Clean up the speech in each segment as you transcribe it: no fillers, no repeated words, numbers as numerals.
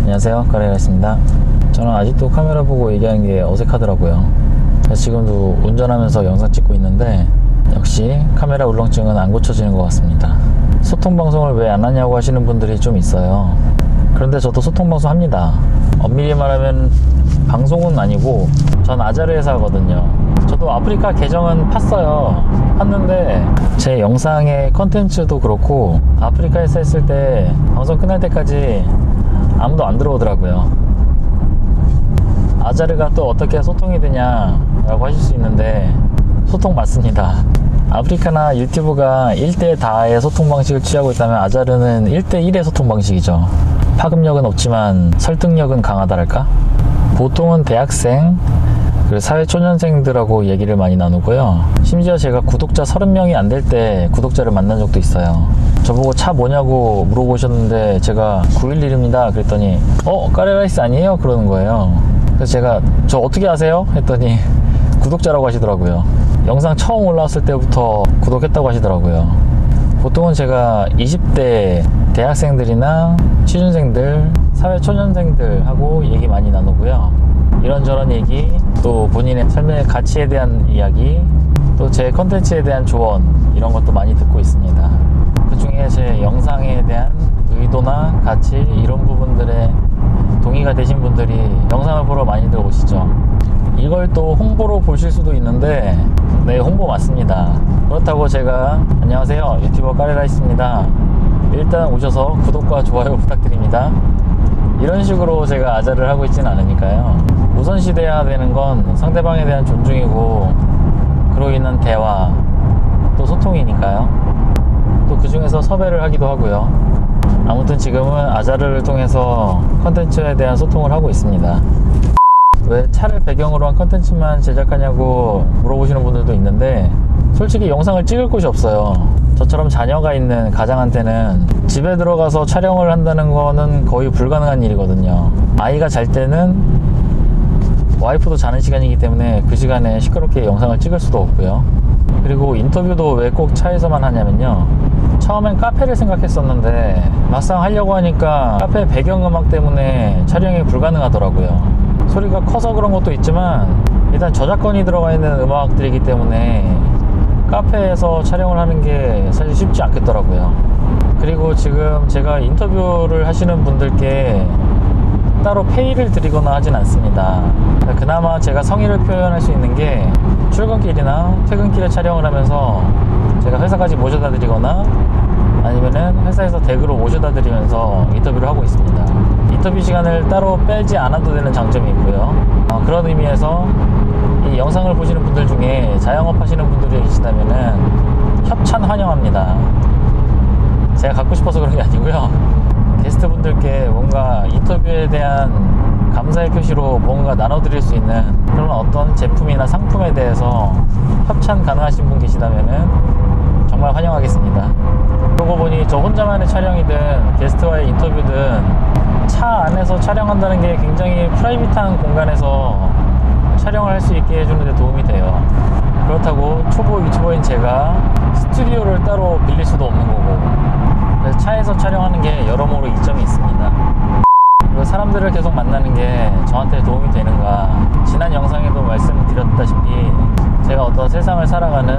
안녕하세요, 까레라였습니다. 저는 아직도 카메라 보고 얘기하는 게 어색하더라고요. 지금도 운전하면서 영상 찍고 있는데 역시 카메라 울렁증은 안 고쳐지는 것 같습니다. 소통방송을 왜 안 하냐고 하시는 분들이 좀 있어요. 그런데 저도 소통방송 합니다. 엄밀히 말하면 방송은 아니고 전 아자르에서 하거든요. 저도 아프리카 계정은 팠어요. 팠는데 제 영상의 컨텐츠도 그렇고 아프리카에서 했을 때 방송 끝날 때까지 아무도 안 들어오더라고요. 아자르가 또 어떻게 소통이 되냐 라고 하실 수 있는데 소통 맞습니다. 아프리카나 유튜브가 1대 다의 소통 방식을 취하고 있다면 아자르는 1대 1의 소통 방식이죠. 파급력은 없지만 설득력은 강하다랄까? 보통은 대학생 그리고 사회초년생들하고 얘기를 많이 나누고요. 심지어 제가 구독자 30명이 안 될 때 구독자를 만난 적도 있어요. 저보고 차 뭐냐고 물어보셨는데 제가 911입니다 그랬더니 까레라이스 아니에요? 그러는 거예요. 그래서 제가 저 어떻게 아세요? 했더니 구독자라고 하시더라고요. 영상 처음 올라왔을 때부터 구독했다고 하시더라고요. 보통은 제가 20대 대학생들이나 취준생들, 사회초년생들하고 얘기 많이 나누고요. 이런저런 얘기, 또 본인의 삶의 가치에 대한 이야기, 또 제 컨텐츠에 대한 조언, 이런 것도 많이 듣고 있습니다. 그 중에 제 영상에 대한 의도나 가치, 이런 부분들에 동의가 되신 분들이 영상을 보러 많이들 오시죠. 이걸 또 홍보로 보실 수도 있는데 네, 홍보 맞습니다. 그렇다고 제가 안녕하세요, 유튜버 까레라이스입니다, 일단 오셔서 구독과 좋아요 부탁드립니다, 이런 식으로 제가 아자를 하고 있지는 않으니까요. 우선시돼야 되는 건 상대방에 대한 존중이고 그로 인한 대화, 또 소통이니까요. 또 그 중에서 섭외를 하기도 하고요. 아무튼 지금은 아자르를 통해서 컨텐츠에 대한 소통을 하고 있습니다. 왜 차를 배경으로 한 컨텐츠만 제작하냐고 물어보시는 분들도 있는데 솔직히 영상을 찍을 곳이 없어요. 저처럼 자녀가 있는 가장한테는 집에 들어가서 촬영을 한다는 거는 거의 불가능한 일이거든요. 아이가 잘 때는 와이프도 자는 시간이기 때문에 그 시간에 시끄럽게 영상을 찍을 수도 없고요. 그리고 인터뷰도 왜 꼭 차에서만 하냐면요, 처음엔 카페를 생각했었는데 막상 하려고 하니까 카페 배경음악 때문에 촬영이 불가능하더라고요. 소리가 커서 그런 것도 있지만 일단 저작권이 들어가 있는 음악들이기 때문에 카페에서 촬영을 하는 게 사실 쉽지 않겠더라고요. 그리고 지금 제가 인터뷰를 하시는 분들께 따로 페이를 드리거나 하진 않습니다. 그나마 제가 성의를 표현할 수 있는 게 출근길이나 퇴근길에 촬영을 하면서 제가 회사까지 모셔다 드리거나 아니면은 회사에서 댁으로 모셔다 드리면서 인터뷰를 하고 있습니다. 인터뷰 시간을 따로 빼지 않아도 되는 장점이 있고요. 그런 의미에서 이 영상을 보시는 분들 중에 자영업 하시는 분들이 계시다면은 협찬 환영합니다. 제가 갖고 싶어서 그런 게 아니고요. 게스트 분들께 뭔가 인터뷰에 대한 감사의 표시로 뭔가 나눠드릴 수 있는 그런 어떤 제품이나 상품에 대해서 협찬 가능하신 분 계시다면은 정말 환영하겠습니다. 그러고 보니 저 혼자만의 촬영이든 게스트와의 인터뷰든 차 안에서 촬영한다는 게 굉장히 프라이빗한 공간에서 촬영을 할 수 있게 해주는 데 도움이 돼요. 그렇다고 초보 유튜버인 제가 스튜디오를 따로 빌릴 수도 없는 거고, 그래서 차에서 촬영하는 게 여러모로 이점이 있습니다. 그리고 사람들을 계속 만나는 게 저한테 도움이 되는가, 지난 영상에도 말씀드렸다시피 제가 어떤 세상을 살아가는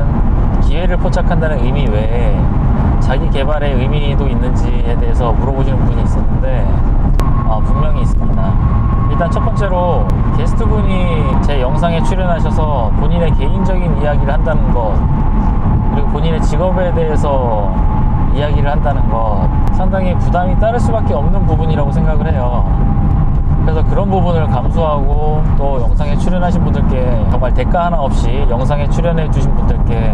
기회를 포착한다는 의미 외에 자기 개발의 의미도 있는지에 대해서 물어보시는 분이 있었는데 분명히 있습니다. 일단 첫 번째로 게스트분이 제 영상에 출연하셔서 본인의 개인적인 이야기를 한다는 것, 그리고 본인의 직업에 대해서 이야기를 한다는 것, 상당히 부담이 따를 수밖에 없는 부분이라고 생각을 해요. 그래서 그런 부분을 감수하고 또 영상에 출연하신 분들께 정말 대가 하나 없이 영상에 출연해 주신 분들께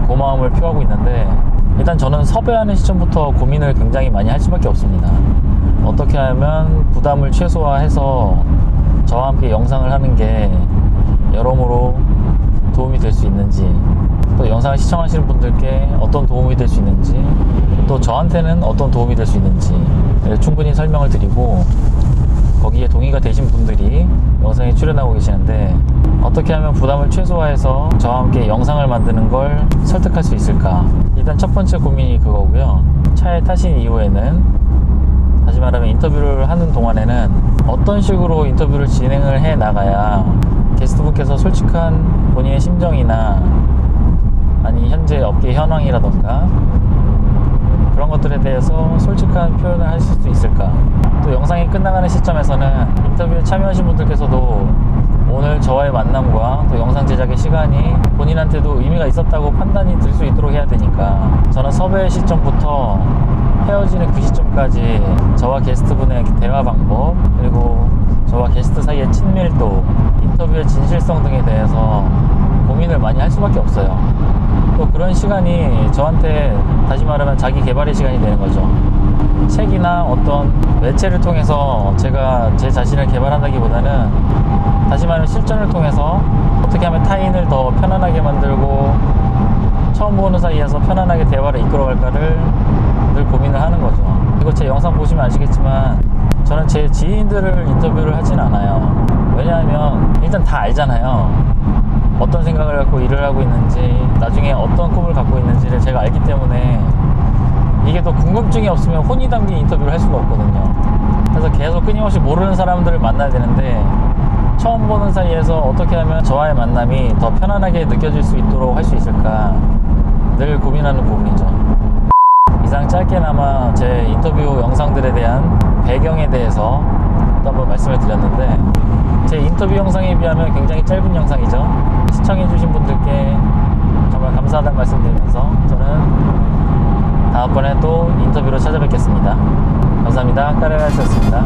고마움을 표하고 있는데, 일단 저는 섭외하는 시점부터 고민을 굉장히 많이 할 수밖에 없습니다. 어떻게 하면 부담을 최소화해서 저와 함께 영상을 하는 게 여러모로 도움이 될 수 있는지, 또 영상을 시청하시는 분들께 어떤 도움이 될 수 있는지, 또 저한테는 어떤 도움이 될 수 있는지 충분히 설명을 드리고, 거기에 동의가 되신 분들이 영상에 출연하고 계시는데 어떻게 하면 부담을 최소화해서 저와 함께 영상을 만드는 걸 설득할 수 있을까. 일단 첫 번째 고민이 그거고요. 차에 타신 이후에는 다시 말하면 인터뷰를 하는 동안에는 어떤 식으로 인터뷰를 진행을 해 나가야 게스트분께서 솔직한 본인의 심정이나 아니 현재 업계 현황이라던가 그런 것들에 대해서 솔직한 표현을 하실 수 있을까. 또 영상이 끝나가는 시점에서는 인터뷰에 참여하신 분들께서도 오늘 저와의 만남과 또 영상 제작의 시간이 본인한테도 의미가 있었다고 판단이 들 수 있도록 해야 되니까 저는 섭외 시점부터 헤어지는 그 시점까지 저와 게스트분의 대화 방법, 그리고 저와 게스트 사이의 친밀도, 인터뷰의 진실성 등에 대해서 고민을 많이 할 수밖에 없어요. 또 그런 시간이 저한테 다시 말하면 자기 개발의 시간이 되는 거죠. 책이나 어떤 매체를 통해서 제가 제 자신을 개발한다기보다는 다시 말하면 실전을 통해서 어떻게 하면 타인을 더 편안하게 만들고 처음 보는 사이에서 편안하게 대화를 이끌어갈까를 늘 고민을 하는 거죠. 이거 제 영상 보시면 아시겠지만 저는 제 지인들을 인터뷰를 하진 않아요. 왜냐하면 일단 다 알잖아요. 어떤 생각을 갖고 일을 하고 있는지, 나중에 어떤 꿈을 갖고 있는지를 제가 알기 때문에 이게 더 궁금증이 없으면 혼이 담긴 인터뷰를 할 수가 없거든요. 그래서 계속 끊임없이 모르는 사람들을 만나야 되는데 처음 보는 사이에서 어떻게 하면 저와의 만남이 더 편안하게 느껴질 수 있도록 할 수 있을까 늘 고민하는 부분이죠. 이상 짧게나마 제 인터뷰 영상들에 대한 배경에 대해서 또 한번 말씀을 드렸는데 제 인터뷰 영상에 비하면 굉장히 짧은 영상이죠. 시청해주신 분들께 정말 감사하다는 말씀 드리면서 저는 다음번에 또 인터뷰로 찾아뵙겠습니다. 감사합니다. 까레라였습니다.